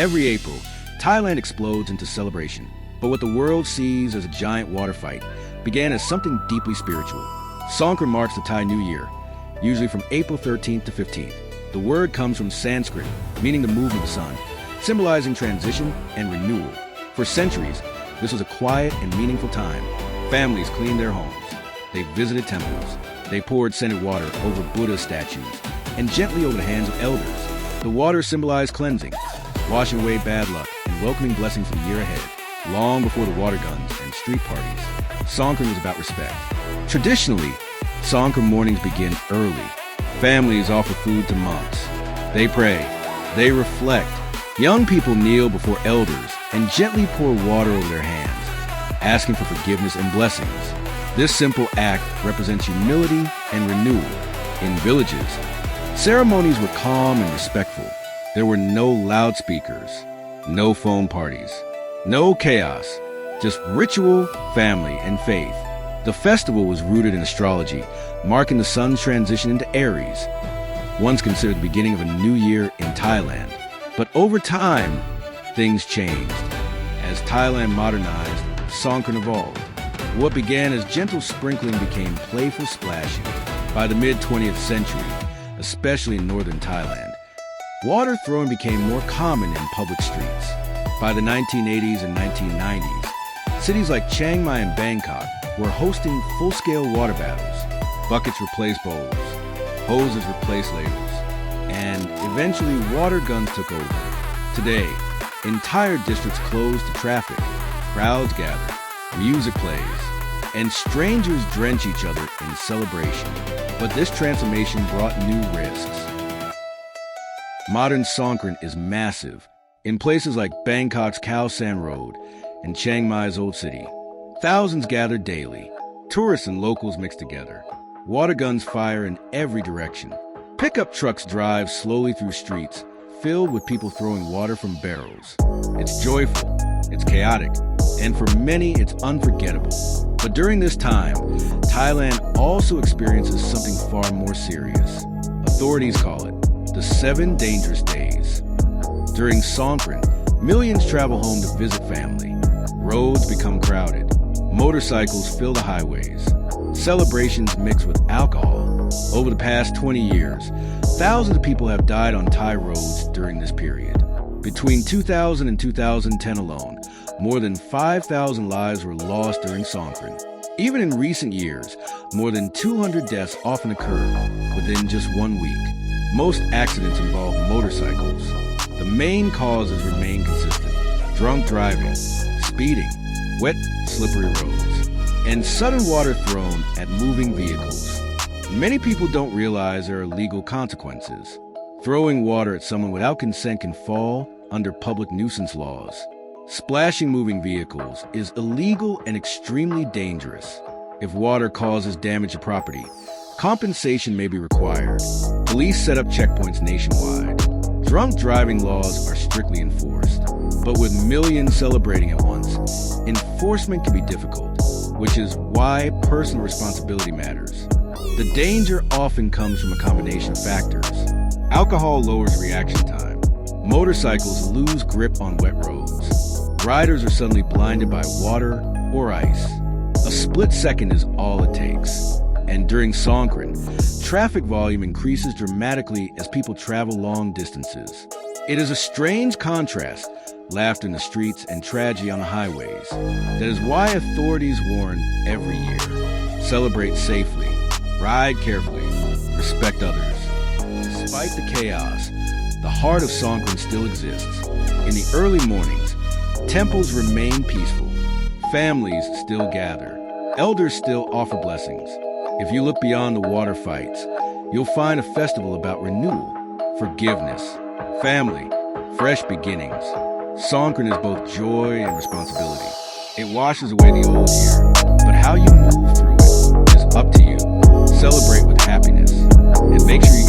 Every April, Thailand explodes into celebration. But what the world sees as a giant water fight began as something deeply spiritual. Songkran marks the Thai New Year, usually from April 13th to 15th. The word comes from Sanskrit, meaning the movement of the sun, symbolizing transition and renewal. For centuries, this was a quiet and meaningful time. Families cleaned their homes. They visited temples. They poured scented water over Buddha statues and gently over the hands of elders. The water symbolized cleansing, washing away bad luck and welcoming blessings for the year ahead. Long before the water guns and street parties, Songkran was about respect. Traditionally, Songkran mornings begin early. Families offer food to monks. They pray. They reflect. Young people kneel before elders and gently pour water over their hands, asking for forgiveness and blessings. This simple act represents humility and renewal. In villages, ceremonies were calm and respectful. There were no loudspeakers, no phone parties, no chaos, just ritual, family, and faith. The festival was rooted in astrology, marking the sun's transition into Aries, once considered the beginning of a new year in Thailand. But over time, things changed. As Thailand modernized, Songkran evolved. What began as gentle sprinkling became playful splashing. By the mid-20th century, especially in northern Thailand, water throwing became more common in public streets. By the 1980s and 1990s, cities like Chiang Mai and Bangkok were hosting full-scale water battles. Buckets replaced bowls, hoses replaced ladles, and eventually water guns took over. Today, entire districts closed to traffic, crowds gather, music plays, and strangers drench each other in celebration. But this transformation brought new risks. Modern Songkran is massive. In places like Bangkok's Khao San Road and Chiang Mai's Old City, thousands gather daily. Tourists and locals mix together. Water guns fire in every direction. Pickup trucks drive slowly through streets filled with people throwing water from barrels. It's joyful, it's chaotic, and for many it's unforgettable. But during this time, Thailand also experiences something far more serious. Authorities call it the 7 dangerous days. During Songkran, millions travel home to visit family. Roads become crowded. Motorcycles fill the highways. Celebrations mix with alcohol. Over the past 20 years, thousands of people have died on Thai roads during this period. Between 2000 and 2010 alone, more than 5,000 lives were lost during Songkran. Even in recent years, more than 200 deaths often occur within just 1 week. Most accidents involve motorcycles. The main causes remain consistent: drunk driving, speeding, wet, slippery roads, and sudden water thrown at moving vehicles. Many people don't realize there are legal consequences. Throwing water at someone without consent can fall under public nuisance laws. Splashing moving vehicles is illegal and extremely dangerous. If water causes damage to property, compensation may be required. Police set up checkpoints nationwide. Drunk driving laws are strictly enforced. But with millions celebrating at once, enforcement can be difficult, which is why personal responsibility matters. The danger often comes from a combination of factors. Alcohol lowers reaction time. Motorcycles lose grip on wet roads. Riders are suddenly blinded by water or ice. A split second is all it takes. And during Songkran, traffic volume increases dramatically as people travel long distances. It is a strange contrast, laughter in the streets and tragedy on the highways. That is why authorities warn every year: celebrate safely, ride carefully, respect others. Despite the chaos, the heart of Songkran still exists. In the early mornings, temples remain peaceful. Families still gather. Elders still offer blessings. If you look beyond the water fights, you'll find a festival about renewal, forgiveness, family, fresh beginnings. Songkran is both joy and responsibility. It washes away the old year, but how you move through it is up to you. Celebrate with happiness, and make sure you